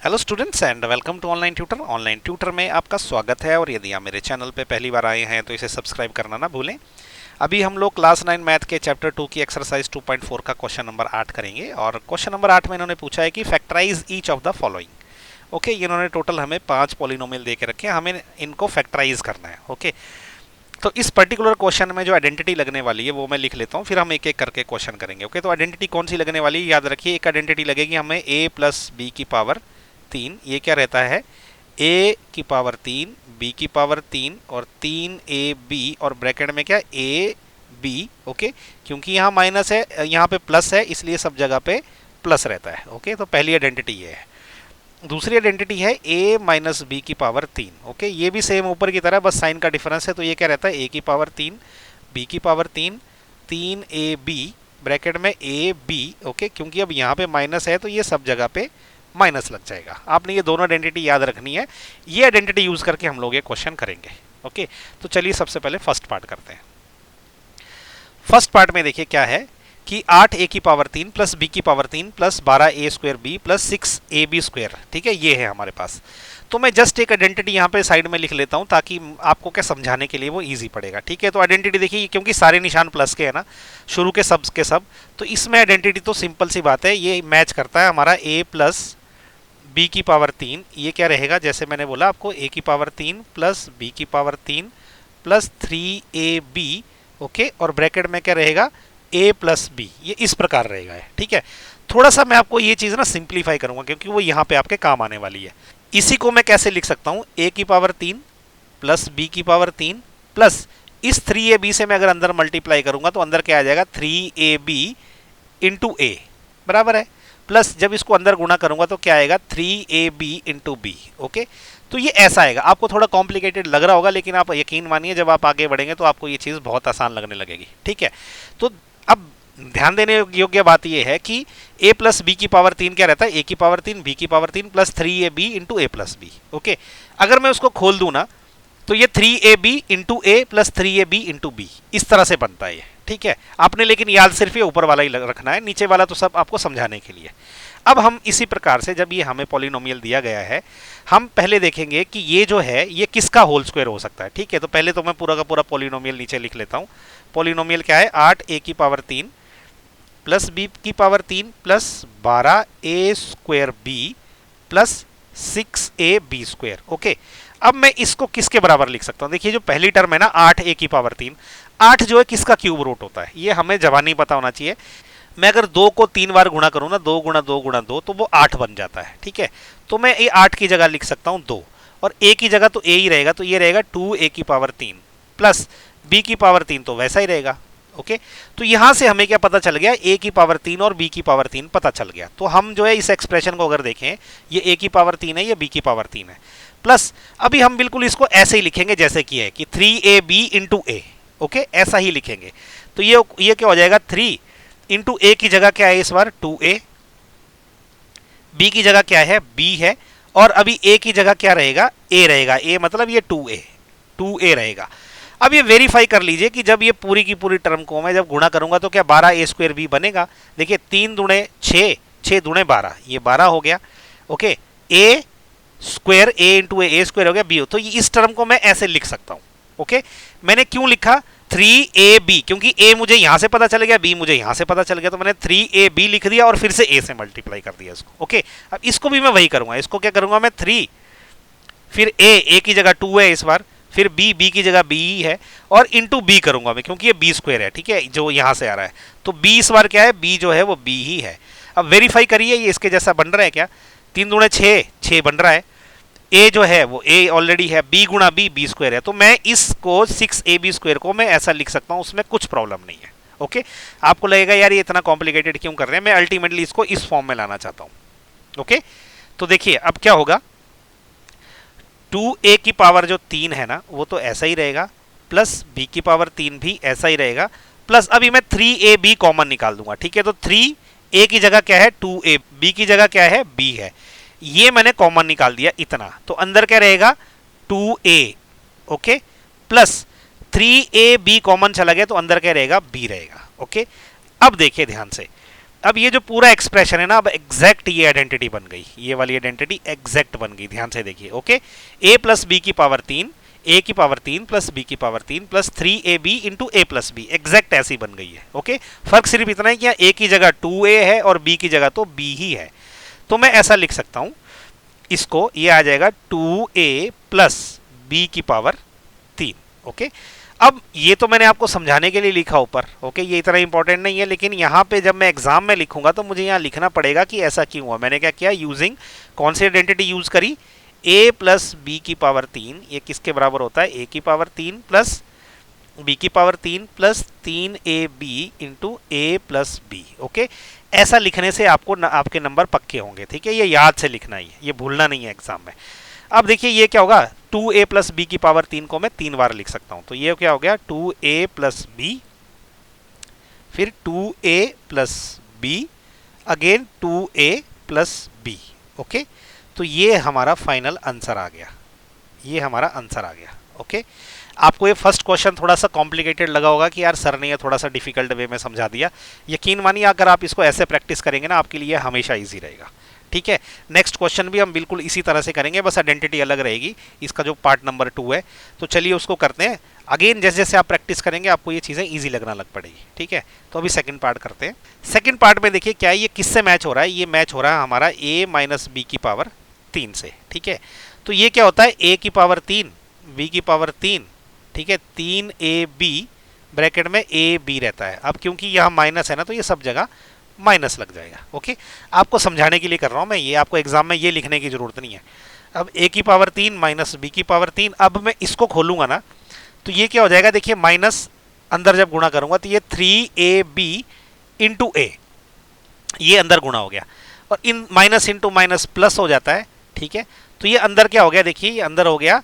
Hello students and welcome to online tutor. Online tutor में आपका स्वागत है और यदि आप मेरे चैनल पे पहली बार आए हैं तो इसे सब्सक्राइब करना ना भूलें। अभी हम लोग क्लास 9 मैथ के चैप्टर 2 की एक्सरसाइज 2.4 का क्वेश्चन नंबर 8 करेंगे और क्वेश्चन नंबर 8 में इन्होंने पूछा है कि factorise each of the following. Okay, इन्होंने टोटल हमें 5 पॉलिनोमियल दे के रखे हैं, हमें इनको फैक्टराइज करना है। ओके, तो इस पर्टिकुलर क्वेश्चन में जो आइडेंटिटी लगने वाली है वो मैं लिख लेता हूँ, फिर हम एक एक करके क्वेश्चन करेंगे। ओके, तो आइडेंटिटी कौन सी लगने वाली है याद रखिए। एक आइडेंटिटी लगेगी हमें a प्लस बी की पावर 3, ये क्या रहता है a की पावर 3 b की पावर 3 और 3ab और ब्रैकेट में क्या a b। ओके, क्योंकि यहाँ माइनस है यहाँ पे प्लस है इसलिए सब जगह पे प्लस रहता है। ओके, तो पहली आइडेंटिटी ये है। दूसरी आइडेंटिटी है a माइनस बी की पावर 3। ओके, ये भी सेम ऊपर की तरह, बस साइन का डिफरेंस है। तो ये क्या रहता है a की पावर 3 b की पावर 3 3ab ब्रैकेट में a b। ओके, क्योंकि अब यहाँ पे माइनस है तो ये सब जगह पे माइनस लग जाएगा। आपने ये दोनों आइडेंटिटी याद रखनी है, ये आइडेंटिटी यूज करके हम लोग ये क्वेश्चन करेंगे। ओके, तो चलिए सबसे पहले फर्स्ट पार्ट करते हैं। फर्स्ट पार्ट में देखिए क्या है कि 8a की पावर 3 प्लस b की power 3 plus 12a square b plus 6ab square, ठीक है, ये है हमारे पास। तो मैं जस्ट एक आइडेंटिटी यहाँ पे साइड में लिख लेता हूँ ताकि आपको क्या समझाने के लिए वो इजी पड़ेगा। ठीक है, तो आइडेंटिटी देखिए क्योंकि सारे निशान प्लस के है ना, शुरू के सब के सब, तो इसमें आइडेंटिटी तो सिंपल सी बात है, ये मैच करता है हमारा a प्लस b की पावर 3। ये क्या रहेगा, जैसे मैंने बोला आपको, a की पावर 3 प्लस b की पावर 3 प्लस 3ab। ओके, और ब्रैकेट में क्या रहेगा a प्लस बी, ये इस प्रकार रहेगा है। ठीक है, थोड़ा सा मैं आपको ये चीज़ ना सिंप्लीफाई करूंगा क्योंकि वो यहाँ पे आपके काम आने वाली है। इसी को मैं कैसे लिख सकता हूँ, a की पावर 3 प्लस b की पावर 3 प्लस इस 3ab से मैं अगर अंदर मल्टीप्लाई करूंगा तो अंदर क्या आ जाएगा 3ab इंटू ए बराबर है, प्लस जब इसको अंदर गुणा करूंगा तो क्या आएगा 3ab इंटू बी। ओके, तो ये ऐसा आएगा। आपको थोड़ा कॉम्प्लिकेटेड लग रहा होगा लेकिन आप यकीन मानिए जब आप आगे बढ़ेंगे तो आपको ये चीज़ बहुत आसान लगने लगेगी। ठीक है, तो अब ध्यान देने योग्य बात यह है कि a प्लस बी की पावर 3 क्या रहता है, a की पावर 3 b की पावर 3 प्लस 3ab इंटू ए प्लस बी। ओके, अगर मैं उसको खोल दूं ना तो ये 3ab इंटू ए प्लस 3ab इंटू बी इस तरह से बनता है ये। ठीक है, आपने लेकिन याद सिर्फ ये ऊपर वाला ही रखना है, नीचे वाला तो सब आपको समझाने के लिए। अब हम इसी प्रकार से जब ये हमें पॉलिनोमियल दिया गया है, हम पहले देखेंगे कि ये जो है ये किसका होल स्क्वायर हो सकता है। ठीक है, तो पहले तो मैं पूरा का पूरा पॉलिनोमियल नीचे लिख लेता हूँ। पॉलिनोमियल क्या है, 8a की पावर 3 प्लस b की power 3 plus 12a square b plus 6ab square. Okay, अब मैं इसको किसके बराबर लिख सकता हूँ, देखिए जो पहली टर्म है ना 8a की पावर 3, 8 जो है किसका क्यूब रूट होता है, ये हमें जबानी पता होना चाहिए। मैं अगर 2 को 3 बार गुणा करूँ ना, 2 गुणा 2 गुणा 2 तो वो 8 बन जाता है। ठीक है, तो मैं ये 8 की जगह लिख सकता हूँ 2 और a की जगह तो a ही रहेगा, तो ये रहेगा 2a की पावर 3 प्लस b की पावर 3 तो वैसा ही रहेगा। ओके, तो यहां से हमें क्या पता चल गया, a की पावर 3 और b की पावर 3 पता चल गया। तो हम जो है इस एक्सप्रेशन को अगर देखें, ये a की पावर 3 है, ये b की पावर 3 है, प्लस अभी हम बिल्कुल इसको ऐसे ही लिखेंगे जैसे कि है कि 3ab इंटू ए। ओके, ऐसा ही लिखेंगे। तो ये क्या हो जाएगा, 3 इंटू ए की जगह क्या है इस बार 2a, b की जगह क्या है b है, और अभी a की जगह क्या रहेगा a रहेगा, a मतलब ये 2a रहेगा। अब ये वेरीफाई कर लीजिए कि जब ये पूरी की पूरी टर्म को मैं जब गुणा करूंगा तो क्या 12a स्क्वायर b बनेगा। देखिए 3 दूणे 6, 6 दूणे 12, ये 12 हो गया। Okay, a square a into A square हो गया b, तो इस टर्म को मैं ऐसे लिख सकता हूं। ओके, मैंने क्यों लिखा 3ab, क्योंकि a मुझे यहां से पता चल गया, b मुझे यहां से पता चल गया, तो मैंने 3ab लिख दिया और फिर से a से मल्टीप्लाई कर दिया इसको। ओके, अब इसको भी मैं वही करूंगा, इसको क्या करूंगा मैं 3 फिर a की जगह 2 है इस बार, फिर b की जगह b ही है, और इंटू b करूंगा मैं क्योंकि ये b स्क्वायर है। ठीक है, जो यहां से आ रहा है, तो b इस बार क्या है, b जो है वो b ही है। अब वेरीफाई करिए ये इसके जैसा बन रहा है क्या, 3 दूणे 6, 6 बन रहा है, a जो है वो a ऑलरेडी है, b गुणा b स्क्वायर है, तो मैं इसको 6ab स्क्वायर को मैं ऐसा लिख सकता हूं, उसमें कुछ प्रॉब्लम नहीं है। ओके, आपको लगेगा यार ये इतना कॉम्प्लिकेटेड क्यों कर रहे हैं, मैं अल्टीमेटली इसको इस फॉर्म में लाना चाहता हूं। ओके, तो देखिए अब क्या होगा, 2a की पावर जो 3 है ना वो तो ऐसा ही रहेगा, प्लस b की पावर 3 भी ऐसा ही रहेगा, प्लस अभी मैं 3ab कॉमन निकाल दूंगा। ठीक है, तो 3a की जगह क्या है 2a, b की जगह क्या है b है, ये मैंने कॉमन निकाल दिया इतना, तो अंदर क्या रहेगा 2a। Okay, plus 3ab common चला गया तो अंदर क्या रहेगा b रहेगा। ओके, अब देखिए ध्यान से, अब ये जो पूरा एक्सप्रेशन है ना, अब एग्जैक्ट ये आइडेंटिटी बन गई, ये वाली आइडेंटिटी एग्जैक्ट बन गई, ध्यान से देखिए। ओके, ए प्लस बी की पावर 3, ए की पावर 3 प्लस बी की पावर 3 प्लस 3ab इंटू ए प्लस बी, एग्जैक्ट ऐसी बन गई है। ओके, फर्क सिर्फ इतना ही कि ए की जगह 2a है और बी की जगह तो b ही है। तो मैं ऐसा लिख सकता हूं इसको, ये आ जाएगा 2a प्लस बी की पावर 3। ओके, अब ये तो मैंने आपको समझाने के लिए लिखा ऊपर। ओके, ये इतना इंपॉर्टेंट नहीं है, लेकिन यहाँ पे जब मैं एग्जाम में लिखूंगा तो मुझे यहाँ लिखना पड़ेगा कि ऐसा क्यों हुआ। मैंने क्या किया, यूजिंग कौन सी आइडेंटिटी यूज करी, a प्लस बी की पावर 3, ये किसके बराबर होता है, a की पावर 3 प्लस b की power 3 plus 3ab into a plus B. Okay, ऐसा लिखने से आपको आपके नंबर पक्के होंगे। ठीक है, ये याद से लिखना ही है, ये भूलना नहीं है एग्जाम में। अब देखिए ये क्या होगा, 2a प्लस बी की पावर 3 को मैं 3 बार लिख सकता हूं। तो ये क्या हो गया, 2a प्लस बी, फिर 2a plus B, again 2a plus B. Okay, तो ये हमारा फाइनल आंसर आ गया, ये हमारा आंसर आ गया। ओके, आपको ये फर्स्ट क्वेश्चन थोड़ा सा कॉम्प्लिकेटेड लगा होगा कि यार सर ने ये थोड़ा सा डिफिकल्ट वे में समझा दिया। यकीन मानिए अगर आप इसको ऐसे प्रैक्टिस करेंगे ना, आपके लिए हमेशा इजी रहेगा। ठीक है, नेक्स्ट क्वेश्चन भी हम बिल्कुल इसी तरह से करेंगे, बस आइडेंटिटी अलग रहेगी, इसका जो पार्ट नंबर 2 है। तो चलिए उसको करते हैं। अगेन जैसे जैसे आप प्रैक्टिस करेंगे आपको ये चीज़ें इजी लगना लग पड़ेगी। ठीक है, तो अभी सेकंड पार्ट करते हैं। सेकंड पार्ट में देखिए क्या है, ये किससे मैच हो रहा है, ये मैच हो रहा है हमारा a माइनस बी की पावर 3 से। ठीक है, तो ये क्या होता है, a की पावर 3 b की पावर 3, ठीक है, 3ab ब्रैकेट में a b रहता है। अब क्योंकि यहाँ माइनस है ना, तो ये सब जगह माइनस लग जाएगा। ओके, आपको समझाने के लिए कर रहा हूँ मैं, ये आपको एग्जाम में ये लिखने की जरूरत नहीं है। अब a की पावर 3 माइनस बी की पावर 3, अब मैं इसको खोलूंगा ना तो ये क्या हो जाएगा, देखिए माइनस अंदर जब गुणा करूंगा तो ये 3ab इंटू a, ये अंदर गुणा हो गया, और इन माइनस इंटू माइनस प्लस हो जाता है। ठीक है, तो ये अंदर क्या हो गया, देखिए ये अंदर हो गया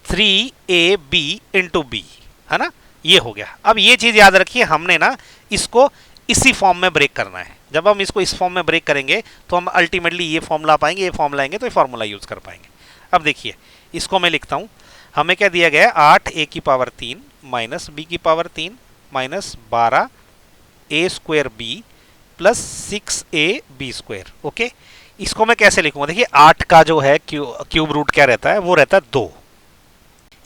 3ab इंटू बी, है ना, ये हो गया। अब ये चीज याद रखिए, हमने ना इसको इसी फॉर्म में ब्रेक करना है। जब हम इसको इस फॉर्म में ब्रेक करेंगे तो हम अल्टीमेटली ये फॉर्मूला पाएंगे, ये फॉर्मूला आएंगे तो ये फॉर्मूला यूज कर पाएंगे। अब देखिए इसको मैं लिखता हूं, हमें क्या दिया गया है, 8a की पावर 3 माइनस बी की power 3 minus 12a square B plus 6ab square. Okay, इसको मैं कैसे लिखूंगा, देखिए 8 का जो है क्यूब रूट क्या रहता है, वो रहता है 2,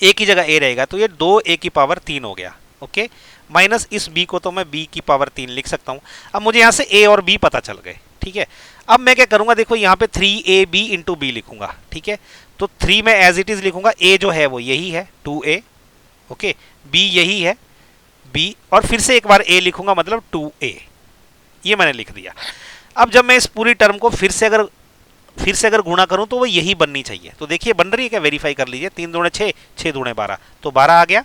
a की जगह a रहेगा तो ये 2a की पावर 3 हो गया। ओके, माइनस इस b को तो मैं b की पावर 3 लिख सकता हूं। अब मुझे यहां से a और b पता चल गए। ठीक है, अब मैं क्या करूंगा, देखो यहां पे 3ab इंटू बी लिखूंगा। ठीक है, तो 3 में एज इट इज लिखूंगा, a जो है वो यही है 2a, ओके, b यही है b, और फिर से एक बार a लिखूंगा मतलब 2a, ये मैंने लिख दिया। अब जब मैं इस पूरी टर्म को फिर से अगर गुणा करूं तो वो यही बननी चाहिए। तो देखिए बन रही है क्या, वेरीफाई कर लीजिए, 3 दूणे 6, 6 दूणे 12, तो 12 आ गया,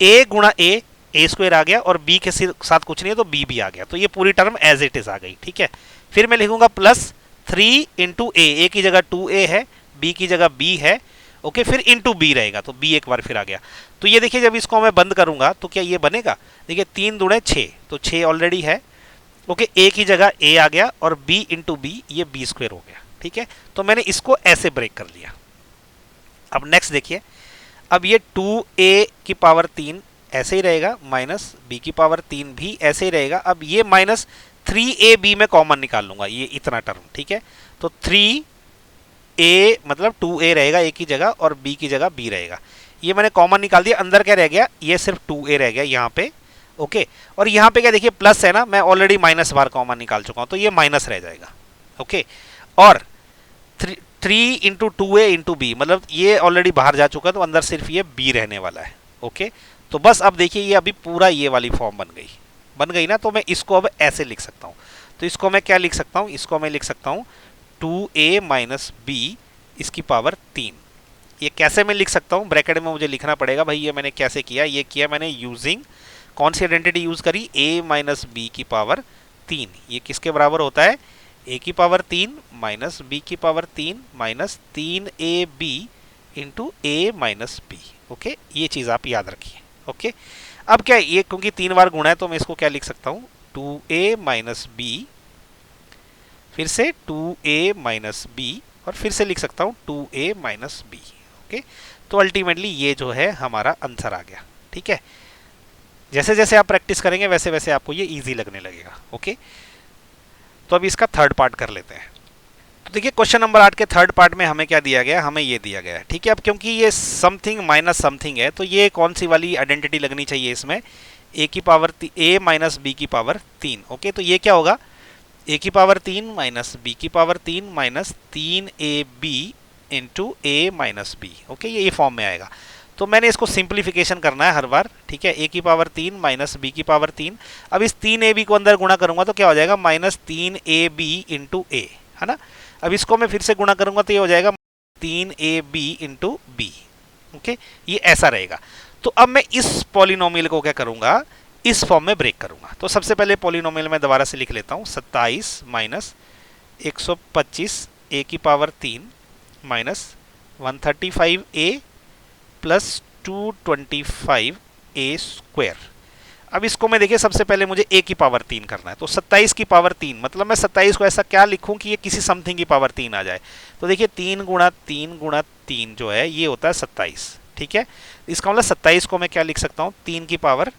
a गुणा a स्क्वायर आ गया, और b के साथ कुछ नहीं है तो b भी आ गया, तो ये पूरी टर्म एज इट इज आ गई। ठीक है, फिर मैं लिखूंगा प्लस 3 इंटू a की जगह 2a है, b की जगह b है, ओके, फिर इंटू b रहेगा, तो b एक बार फिर आ गया। तो ये देखिए जब इसको मैं बंद करूंगा तो क्या ये बनेगा, देखिए 3 दूणे 6, तो 6 ऑलरेडी है, ओके, a की जगह a आ गया, और b इंटू बी, ये b स्क्वायर हो गया। ठीक है, तो मैंने इसको ऐसे ब्रेक कर लिया। अब नेक्स्ट देखिए, अब ये 2a की पावर 3 ऐसे ही रहेगा, माइनस b की पावर 3 भी ऐसे ही रहेगा। अब ये माइनस 3ab में कॉमन निकाल लूंगा, ये इतना टर्म। ठीक है, तो 3a मतलब 2a रहेगा a की जगह, और b की जगह b रहेगा, ये मैंने कॉमन निकाल दिया। अंदर क्या रह गया, ये सिर्फ 2a रह गया यहाँ पे। ओके, और यहाँ पे क्या देखिए प्लस है ना, मैं ऑलरेडी माइनस बार कॉमन निकाल चुका हूँ, तो ये माइनस रह जाएगा। ओके, और 3 इंटू 2a इंटू बी, मतलब ये ऑलरेडी बाहर जा चुका है, तो अंदर सिर्फ ये b रहने वाला है। ओके, तो बस अब देखिए ये अभी पूरा ये वाली फॉर्म बन गई ना, तो मैं इसको अब ऐसे लिख सकता हूँ। तो इसको मैं क्या लिख सकता हूँ, इसको मैं लिख सकता हूँ 2a माइनस बी इसकी पावर 3। ये कैसे मैं लिख सकता हूँ, ब्रैकेट में मुझे लिखना पड़ेगा भाई, ये मैंने कैसे किया, ये किया मैंने यूजिंग कौन सी आइडेंटिटी यूज करी, a माइनस बी की पावर 3। ये किसके बराबर होता है, a की पावर 3 माइनस b की power 3 minus 3ab into a minus b। Okay, ये चीज़ आप याद रखिए। ओके, अब क्या ये क्योंकि 3 बार गुणा है तो मैं इसको क्या लिख सकता हूँ, 2a माइनस b, फिर से 2a माइनस b, और फिर से लिख सकता हूँ 2a माइनस b। ओके, तो अल्टीमेटली ये जो है हमारा आंसर आ गया। ठीक है, जैसे जैसे आप प्रैक्टिस करेंगे वैसे वैसे आपको ये इजी लगने लगेगा। ओके, तो अब इसका थर्ड पार्ट कर लेते हैं। तो देखिए क्वेश्चन नंबर 8 के थर्ड पार्ट में हमें क्या दिया गया, हमें ये दिया गया है, ठीक है। अब क्योंकि ये समथिंग माइनस समथिंग है तो ये कौन सी वाली आइडेंटिटी लगनी चाहिए इसमें, ए की पावर ए माइनस बी की पावर 3। ओके, तो ये क्या होगा, ए की पावर 3 माइनस बी की पावर 3 माइनस 3ab इंटू ए माइनस बी। ओके, ये फॉर्म में आएगा। तो मैंने इसको सिंप्लीफिकेशन करना है हर बार, ठीक है। ए की पावर 3 माइनस बी की पावर 3। अब इस 3ab को अंदर गुणा करूंगा तो क्या हो जाएगा, माइनस 3ab इंटू ए, है ना। अब इसको मैं फिर से गुणा करूंगा तो ये हो जाएगा 3ab इंटू बी। ओके, ये ऐसा रहेगा। तो अब मैं इस पॉलिनोमियल को क्या करूंगा, इस फॉर्म में ब्रेक करूंगा। तो सबसे पहले पॉलिनोमियल में दोबारा से लिख लेता हूं, 27 माइनस 125 ए की पावर 3 माइनस 135a प्लस 225 ए स्क्वायर। अब इसको मैं देखिए सबसे पहले मुझे ए की पावर 3 करना है। तो 27 की पावर 3 मतलब मैं 27 को ऐसा क्या लिखूं कि ये किसी समथिंग की पावर 3 आ जाए। तो देखिए 3 गुणा 3 गुणा 3 जो है ये होता है 27, ठीक है। इसका मतलब 27 को मैं क्या लिख सकता हूँ, 3 की पावर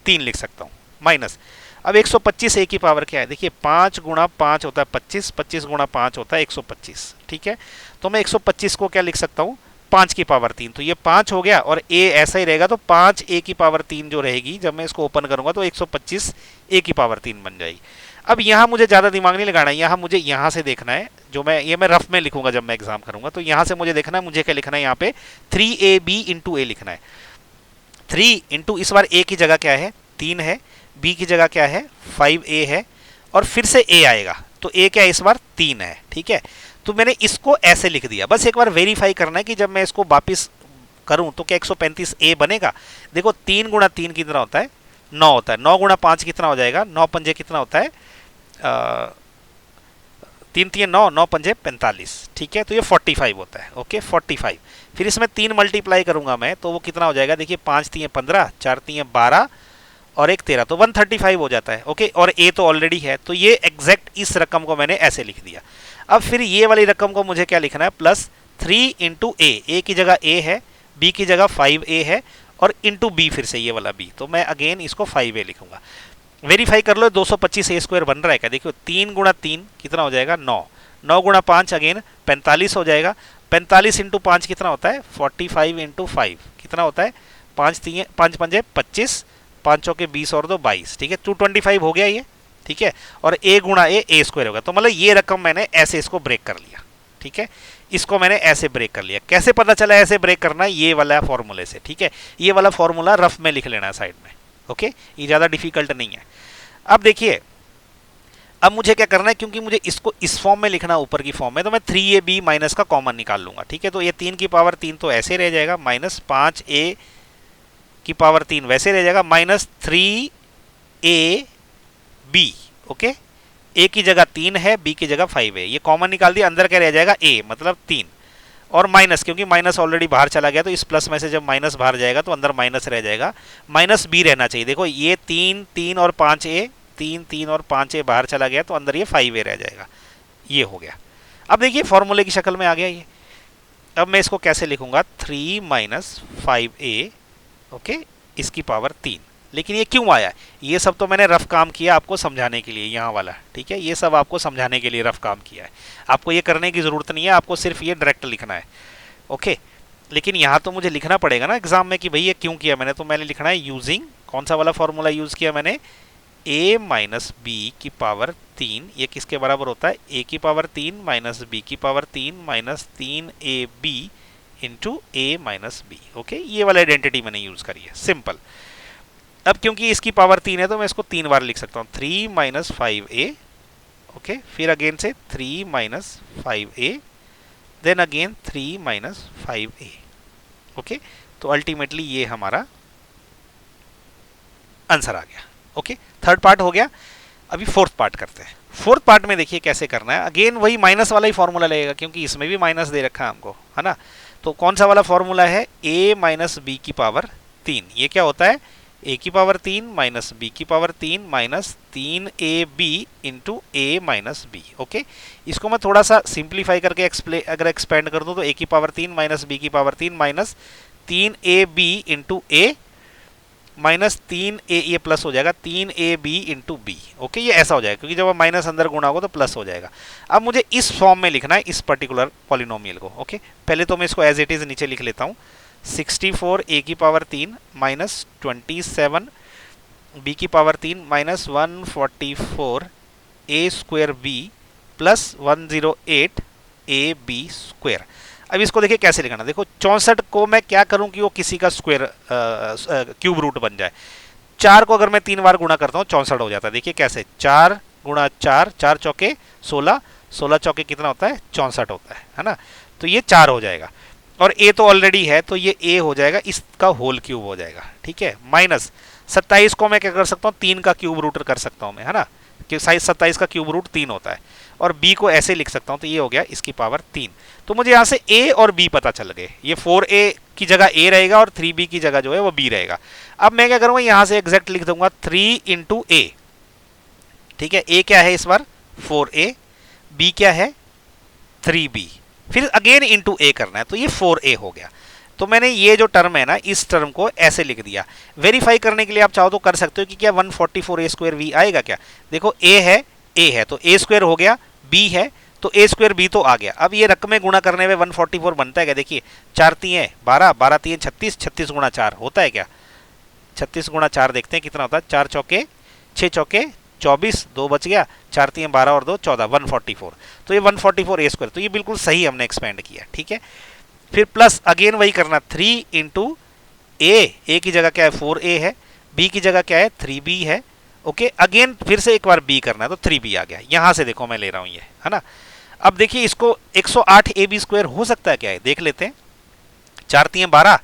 3 लिख सकता हूँ, माइनस। अब 125 ए की पावर क्या है, देखिए 5 गुणा 5 होता है 25, 25 गुणा 5 होता है 125, ठीक है। तो मैं 125 को क्या लिख सकता हूँ, 5 की पावर 3। तो ये 5 हो गया और ए ऐसा ही रहेगा, तो 5 ए की पावर 3 जो रहेगी जब मैं इसको ओपन करूंगा तो 125 ए की पावर 3 बन जाएगी। अब यहाँ मुझे ज़्यादा दिमाग नहीं लगाना है, यहाँ मुझे यहाँ से देखना है, जो मैं रफ में लिखूंगा जब मैं एग्जाम करूंगा। तो यहाँ से मुझे देखना है, मुझे क्या लिखना है, यहाँ पे 3ab इंटू ए लिखना है। 3 इंटू इस बार ए की जगह क्या है, 3 है, बी की जगह क्या है, 5a है, और फिर से ए आएगा। तो ए क्या है इस बार, 3 है, ठीक है। तो मैंने इसको ऐसे लिख दिया। बस एक बार वेरीफाई करना है कि जब मैं इसको वापिस करूं तो क्या 135a बनेगा। देखो 3 गुणा 3 कितना होता है, 9 होता है। 9 गुणा 5 कितना हो जाएगा, 9 पंजे कितना होता है, 3 3 9, 9 पंजे 45, ठीक है। तो ये 45 होता है। ओके, 45। फिर इसमें 3 मल्टीप्लाई करूंगा मैं तो वो कितना हो जाएगा, देखिए 5 3 15, 4 3 12 और 1 13, तो 135 हो जाता है। ओके, और ए तो ऑलरेडी है, तो ये एग्जैक्ट इस रकम को मैंने ऐसे लिख दिया। अब फिर ये वाली रकम को मुझे क्या लिखना है, प्लस 3 इंटू ए की जगह ए है, बी की जगह 5a है, और इंटू बी फिर से ये वाला बी। तो मैं अगेन इसको 5a लिखूंगा। वेरीफाई कर लो 225 ए स्क्वायर बन रहा है क्या, देखो 3 गुणा 3 कितना हो जाएगा, 9, 9 गुणा 5 अगेन 45 हो जाएगा। 45 इंटू 5 कितना होता है, 45 इंटू 5 कितना होता है, 5 पंजे 25, 5 चौके 20 और 2 22, ठीक है। 225 हो गया ये, ठीक है। और ए गुणा ए स्क्वायर होगा। तो मतलब ये रकम मैंने ऐसे इसको ब्रेक कर लिया, ठीक है। इसको मैंने ऐसे ब्रेक कर लिया। कैसे पता चला ऐसे ब्रेक करना है, ये वाला फॉर्मूले से, ठीक है। ये वाला फॉर्मूला रफ में लिख लेना है साइड में। ओके, ये ज़्यादा डिफिकल्ट नहीं है। अब देखिए, अब मुझे क्या करना है, क्योंकि मुझे इसको इस फॉर्म में लिखना है ऊपर की फॉर्म में, तो मैं 3ab माइनस का कॉमन निकाल लूंगा, ठीक है। तो ये 3 की पावर 3 तो ऐसे रह जाएगा, माइनस 5a की पावर 3 वैसे रह जाएगा, माइनस 3ab। ओके, ए की जगह 3 है, बी की जगह 5 है, ये कॉमन निकाल दिया। अंदर क्या रह जाएगा, ए मतलब 3, और माइनस, क्योंकि माइनस ऑलरेडी बाहर चला गया तो इस प्लस में से जब माइनस बाहर जाएगा तो अंदर माइनस रह जाएगा, माइनस बी रहना चाहिए। देखो ये 3 3 और 5a, 3 3 और 5a बाहर चला गया तो अंदर ये 5a रह जाएगा। ये हो गया। अब देखिए फॉर्मूले की शक्ल में आ गया ये। अब मैं इसको कैसे लिखूंगा, 3 माइनस 5a, ओके, इसकी पावर 3। लेकिन ये क्यों आया, ये सब तो मैंने रफ काम किया आपको समझाने के लिए, यहाँ वाला, ठीक है। ये सब आपको समझाने के लिए रफ काम किया है, आपको ये करने की ज़रूरत नहीं है, आपको सिर्फ ये डायरेक्ट लिखना है। ओके, लेकिन यहाँ तो मुझे लिखना पड़ेगा ना एग्जाम में कि भाई ये क्यों किया मैंने। तो मैंने लिखना है यूजिंग, कौन सा वाला फॉर्मूला यूज़ किया मैंने, a माइनस बी की पावर 3, ये किसके बराबर होता है, a की पावर 3 माइनस बी की power 3 minus 3ab into a minus B. Okay, ये वाला आइडेंटिटी मैंने यूज़ करी है, सिंपल। अब क्योंकि इसकी पावर 3 है तो मैं इसको 3 बार लिख सकता हूँ, 3 माइनस 5a, ओके, फिर अगेन से 3 minus 5a, then again 3 minus 5a। Okay, तो अल्टीमेटली ये हमारा आंसर आ गया। ओके, थर्ड पार्ट हो गया। अभी फोर्थ पार्ट करते हैं। फोर्थ पार्ट में देखिए कैसे करना है, अगेन वही माइनस वाला ही फॉर्मूला लगेगा क्योंकि इसमें भी माइनस दे रखा है हमको, है ना। तो कौन सा वाला फॉर्मूला है, a माइनस बी की पावर 3, ये क्या होता है, a की पावर 3 माइनस बी की power 3 minus 3ab into a minus B. Okay, इसको मैं थोड़ा सा सिंप्लीफाई करके अगर एक्सपेंड कर दूं तो a की पावर 3 माइनस बी की power 3 minus 3ab into a minus 3a, ये प्लस हो जाएगा 3ab इंटू बी। ओके, ये ऐसा हो जाएगा क्योंकि जब माइनस अंदर गुणा होगा तो प्लस हो जाएगा। अब मुझे इस फॉर्म में लिखना है इस पर्टिकुलर पॉलिनोमियल को। ओके, पहले तो मैं इसको एज इट इज नीचे लिख लेता हूँ। 64a की पावर 3 माइनस 27 b की power 3 minus 144 a square b plus 108 a b square. अब इसको देखिए कैसे लिखना। देखो 64 को मैं क्या करूं कि वो किसी का स्क्वायर क्यूब रूट बन जाए। 4 को अगर मैं 3 बार गुणा करता हूँ 64 हो जाता है। देखिए कैसे, 4 गुणा 4, 4 चौके 16, 16 चौके कितना होता है 64 होता है ना। तो ये 4 हो जाएगा और a तो ऑलरेडी है तो ये a हो जाएगा, इसका होल क्यूब हो जाएगा। ठीक है, माइनस 27 को मैं क्या कर सकता हूँ 3 का क्यूब रूट कर सकता हूँ मैं, है ना, कि साइज 27 का क्यूब रूट 3 होता है। और b को ऐसे लिख सकता हूँ तो ये हो गया इसकी पावर 3। तो मुझे यहाँ से a और b पता चल गए। ये 4a की जगह a रहेगा और 3b की जगह जो है वो b रहेगा। अब मैं क्या करूँगा यहाँ से एग्जैक्ट लिख दूंगा 3 इंटू a। ठीक है, a क्या है इस बार 4a, b क्या है 3b, फिर अगेन इंटू a करना है तो ये 4a हो गया। तो मैंने ये जो टर्म है ना इस टर्म को ऐसे लिख दिया। वेरीफाई करने के लिए आप चाहो तो कर सकते हो कि क्या 144a स्क्वायर v आएगा क्या। देखो a है तो a स्क्वायर हो गया, b है तो a स्क्वायर b तो आ गया। अब ये रकमें गुणा करने में 144 बनता है क्या। देखिए 4 3 12, 12 3 36, 36 गुणा 4 होता है क्या। 36 गुणा 4 देखते हैं कितना होता है। 4 चौके 6 चौके 24, 2 बच गया, 4 3 12 और 2 14, 144। तो ये 144 a स्क्वायर, तो ये बिल्कुल सही हमने एक्सपेंड किया। ठीक है, फिर प्लस अगेन वही करना 3 इंटू a की जगह क्या है 4a है, b की जगह क्या है 3b है। ओके, अगेन फिर से एक बार b करना है तो 3b आ गया। यहां से देखो मैं ले रहा हूं ये, है ना। अब देखिए इसको 108 ab स्क्वायर हो सकता है क्या है, देख लेते हैं। 4 3 12,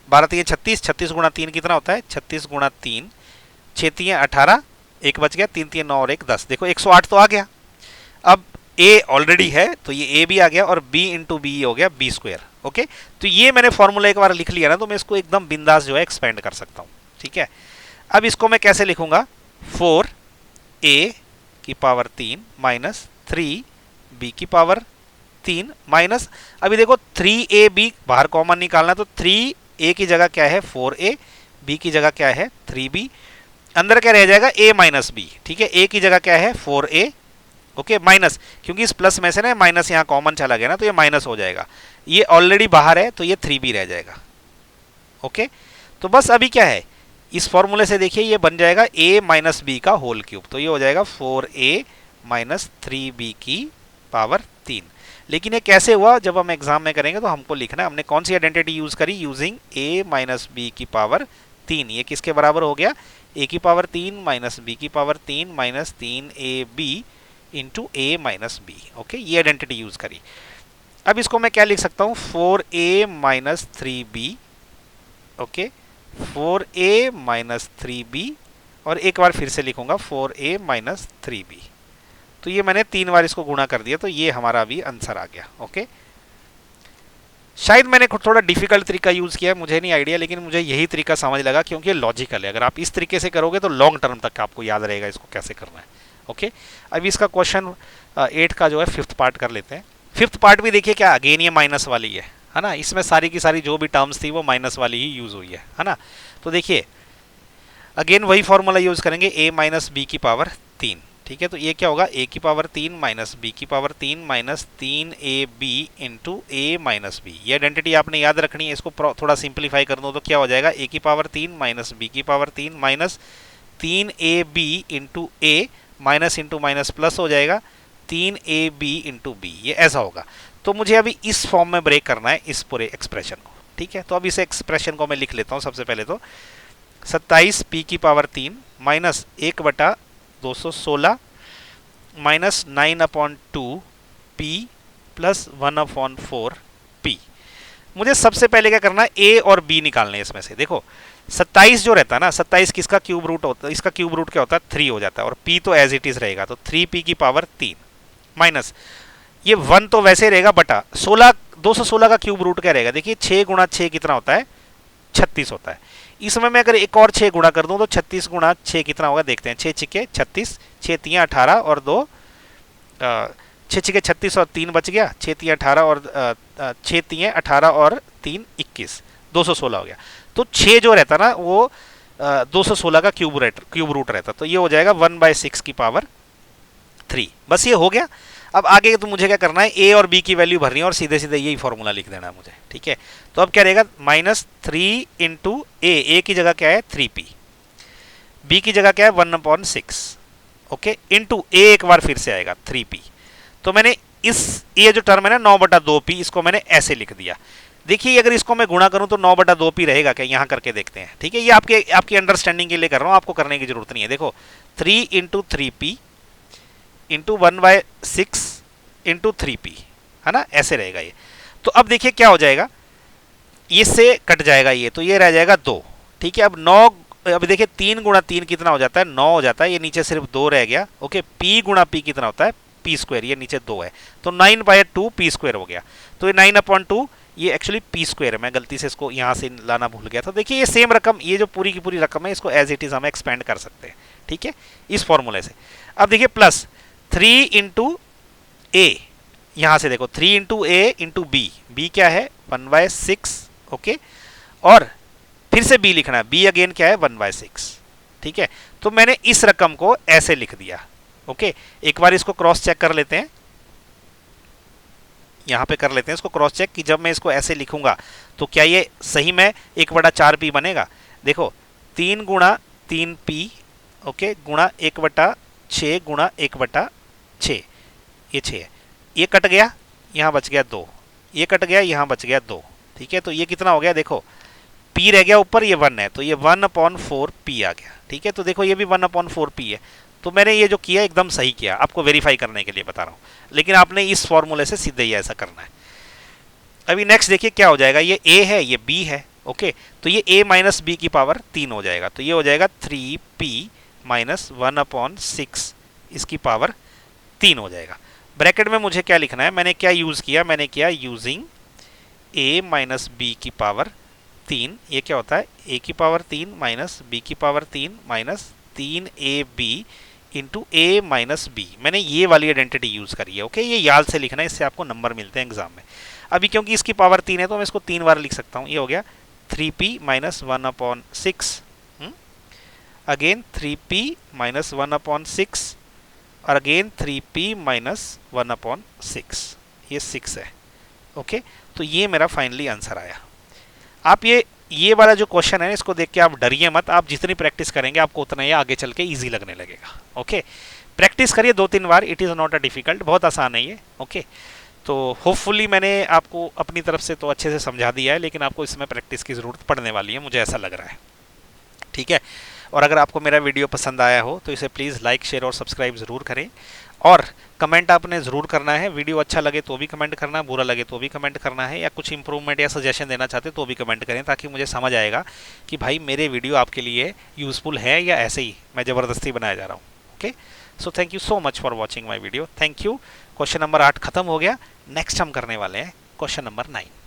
12 3 36, 36 गुणा 3 कितना होता है 36 गुणा 3, 6 3 18, 1 बच गया, 3 3 9 और 1 10। देखो 108 तो आ गया। अब a ऑलरेडी है तो ये a भी आ गया और b इंटू बी हो गया b स्क्वायर। ओके, तो ये मैंने फॉर्मूला एक बार लिख लिया ना तो मैं इसको एकदम बिंदास जो है एक्सपेंड कर सकता हूँ। ठीक है, अब इसको मैं कैसे लिखूंगा 4a की पावर 3 माइनस 3b की पावर 3 माइनस, अभी देखो 3ab बाहर कॉमन निकालना तो 3a की जगह क्या है 4a, b की जगह क्या है 3b, अंदर क्या रह जाएगा a माइनस b। ठीक है, a की जगह क्या है 4a। ओके, माइनस क्योंकि इस प्लस में से ना माइनस यहाँ कॉमन चला गया ना तो ये माइनस हो जाएगा। ये ऑलरेडी बाहर है तो ये 3b रह जाएगा। ओके, तो बस अभी क्या है इस फॉर्मूले से देखिए ये बन जाएगा a माइनस बी का होल क्यूब। तो ये हो जाएगा 4a माइनस 3b की पावर 3। लेकिन ये कैसे हुआ जब हम एग्जाम में करेंगे तो हमको लिखना है हमने कौन सी आइडेंटिटी यूज करी, यूजिंग a माइनस बी की पावर 3। ये किसके बराबर हो गया a की पावर 3 माइनस b की power 3 minus 3ab into a minus B. Okay, ये आइडेंटिटी यूज करी। अब इसको मैं क्या लिख सकता हूँ 4a minus 3b। Okay, 4a minus 3b और एक बार फिर से लिखूंगा 4a माइनस 3b। तो ये मैंने 3 बार इसको गुणा कर दिया तो ये हमारा अभी आंसर आ गया। ओके, शायद मैंने थोड़ा डिफिकल्ट तरीका यूज किया है, मुझे नहीं आइडिया, लेकिन मुझे यही तरीका समझ लगा क्योंकि लॉजिकल है। अगर आप इस तरीके से करोगे तो लॉन्ग टर्म तक आपको याद रहेगा इसको कैसे करना है। ओके, अभी इसका क्वेश्चन 8 का जो है 5th पार्ट कर लेते हैं। 5th पार्ट भी देखिए क्या अगेन ये माइनस वाली है ना। इसमें सारी की सारी जो भी टर्म्स थी वो माइनस वाली ही यूज हुई है ना। तो देखिए अगेन वही फॉर्मूला यूज करेंगे a माइनस बी की पावर 3। ठीक है, तो ये क्या होगा a की पावर 3 माइनस b की power 3 minus 3ab into a minus B. ये आइडेंटिटी आपने याद रखनी है। इसको थोड़ा सिंप्लीफाई कर दो तो क्या हो जाएगा a की पावर 3 माइनस b की power 3 minus 3ab into a minus into minus plus हो जाएगा 3ab इंटू बी। ये ऐसा होगा। तो मुझे अभी इस फॉर्म में ब्रेक करना है इस पूरे एक्सप्रेशन को। ठीक है, तो अब इस एक्सप्रेशन को मैं लिख लेता हूँ। सबसे पहले तो 27 p की power 3 minus 1/216 minus 9/2 p plus 1/4 p। मुझे सबसे पहले क्या करना है a और b निकालने हैं इसमें से। देखो 27 जो रहता है ना, 27 किसका क्यूब रूट होता है, इसका क्यूब रूट क्या होता है 3 हो जाता है और p तो एज इट इज रहेगा तो 3p की पावर 3 माइनस ये 1 तो वैसे रहेगा बटा 16, 216 का क्यूब रूट क्या रहेगा। देखिए 6 गुणा 6 कितना होता है 36 होता है। इसमें मैं अगर एक और 6 गुणा कर दूं तो 36 गुणा 6 कितना होगा देखते हैं। 6 छिके 36, 6 3 18 और 2 6 छिके 36 और 3 बच गया, 6 3 18 और 6 3 18 और 3 21, 216 हो गया। तो 6 जो रहता ना वो 216 का क्यूब रूट रहता, तो ये हो जाएगा 1/6 की पावर 3। बस ये हो गया। अब आगे तो मुझे क्या करना है, ए और बी की वैल्यू भरनी है और सीधे सीधे यही फॉर्मूला लिख देना है मुझे, ठीक है। तो अब क्या रहेगा, -3 इंटू ए की जगह क्या है 3p, बी की जगह क्या है 1/6, ओके, इंटू ए एक बार फिर से आएगा 3p। तो मैंने ये जो टर्म है ना 9/2p, इसको मैंने ऐसे लिख दिया। देखिए अगर इसको मैं गुणा करूं तो 9/2p रहेगा क्या, यहां करके देखते हैं, ठीक है। ये आपकी अंडरस्टैंडिंग के लिए कर रहा हूं, आपको करने की जरूरत नहीं है। देखो 3 into 3p into 1/6 into 3p, है ना, ऐसे रहेगा ये। तो अब देखिए क्या हो जाएगा, ये से कट जाएगा ये, तो ये रह जाएगा 2, ठीक है। अब 9, अब देखिए 3 गुणा 3 कितना हो जाता है, 9 हो जाता है, ये नीचे सिर्फ 2 रह गया, ओके। p गुणा p कितना होता है, p², ये नीचे 2 है, तो 9/2 p² हो गया। तो ये 9/2 ये एक्चुअली p² है, मैं गलती से इसको यहाँ से लाना भूल गया था। देखिए ये सेम रकम, ये जो पूरी की पूरी रकम है, इसको एज इट इज हम एक्सपेंड कर सकते हैं, ठीक है, इस फॉर्मूले से। अब देखिए प्लस 3 इंटू ए, यहां से देखो 3 इंटू ए इंटू बी क्या है 1/6, ओके, और फिर से बी लिखना है, बी अगेन क्या है 1/6, ठीक है। तो मैंने इस रकम को ऐसे लिख दिया, ओके। एक बार इसको क्रॉस चेक कर लेते हैं, यहां पे कर लेते हैं इसको क्रॉस चेक कि जब मैं इसको ऐसे लिखूंगा तो क्या ये सही में 1/4p बनेगा। देखो 3 गुणा 3p, ओके, गुणा 1/6 गुणा 1/6, ये 6 है, ये कट गया, यहाँ बच गया 2, ये कट गया, यहाँ बच गया 2, ठीक है। तो ये कितना हो गया, देखो p रह गया ऊपर, ये 1 है, तो ये 1/4p आ गया, ठीक है। तो देखो ये भी 1/4p है। तो मैंने ये जो किया एकदम सही किया, आपको वेरीफाई करने के लिए बता रहा हूँ, लेकिन आपने इस फॉर्मूले से सीधे ही ऐसा करना है। अभी नेक्स्ट देखिए क्या हो जाएगा, ये a है, ये b है, ओके। तो ये a माइनस b की पावर 3 हो जाएगा, तो ये हो जाएगा 3p माइनस 1/6 इसकी पावर 3 हो जाएगा। ब्रैकेट में मुझे क्या लिखना है, मैंने क्या यूज किया, मैंने किया यूजिंग a माइनस b की पावर 3, ये क्या होता है a की पावर 3 माइनस b की power 3 minus 3ab into a minus b। मैंने ये वाली आइडेंटिटी यूज करी है, ओके। ये याद से लिखना है, इससे आपको नंबर मिलते हैं एग्जाम में। अभी क्योंकि इसकी पावर 3 है तो मैं इसको 3 बार लिख सकता हूँ, ये हो गया 3p minus 1/6, again 3p minus 1/6 और अगेन 3p माइनस 1/6, ये 6 है, ओके। तो ये मेरा फाइनली आंसर आया। आप ये वाला जो क्वेश्चन है इसको देख के आप डरिए मत, आप जितनी प्रैक्टिस करेंगे आपको उतना ही आगे चल के ईजी लगने लगेगा, ओके। प्रैक्टिस करिए 2-3 बार, it is not a difficult, बहुत आसान है ये, ओके। तो होपफुली मैंने आपको अपनी तरफ से तो अच्छे से समझा दिया है, लेकिन आपको इसमें प्रैक्टिस की ज़रूरत पड़ने वाली है, मुझे ऐसा लग रहा है, ठीक है। और अगर आपको मेरा वीडियो पसंद आया हो तो इसे प्लीज़ लाइक, शेयर और सब्सक्राइब ज़रूर करें, और कमेंट आपने ज़रूर करना है। वीडियो अच्छा लगे तो भी कमेंट करना, बुरा लगे तो भी कमेंट करना है, या कुछ इंप्रूवमेंट या सजेशन देना चाहते तो भी कमेंट करें, ताकि मुझे समझ आएगा कि भाई मेरे वीडियो आपके लिए यूज़फुल है या ऐसे ही मैं ज़बरदस्ती बनाया जा रहा हूँ, okay. So thank you so much for watching my video, thank you. Question number 8 खत्म हो गया। नेक्स्ट हम करने वाले हैं क्वेश्चन नंबर 9।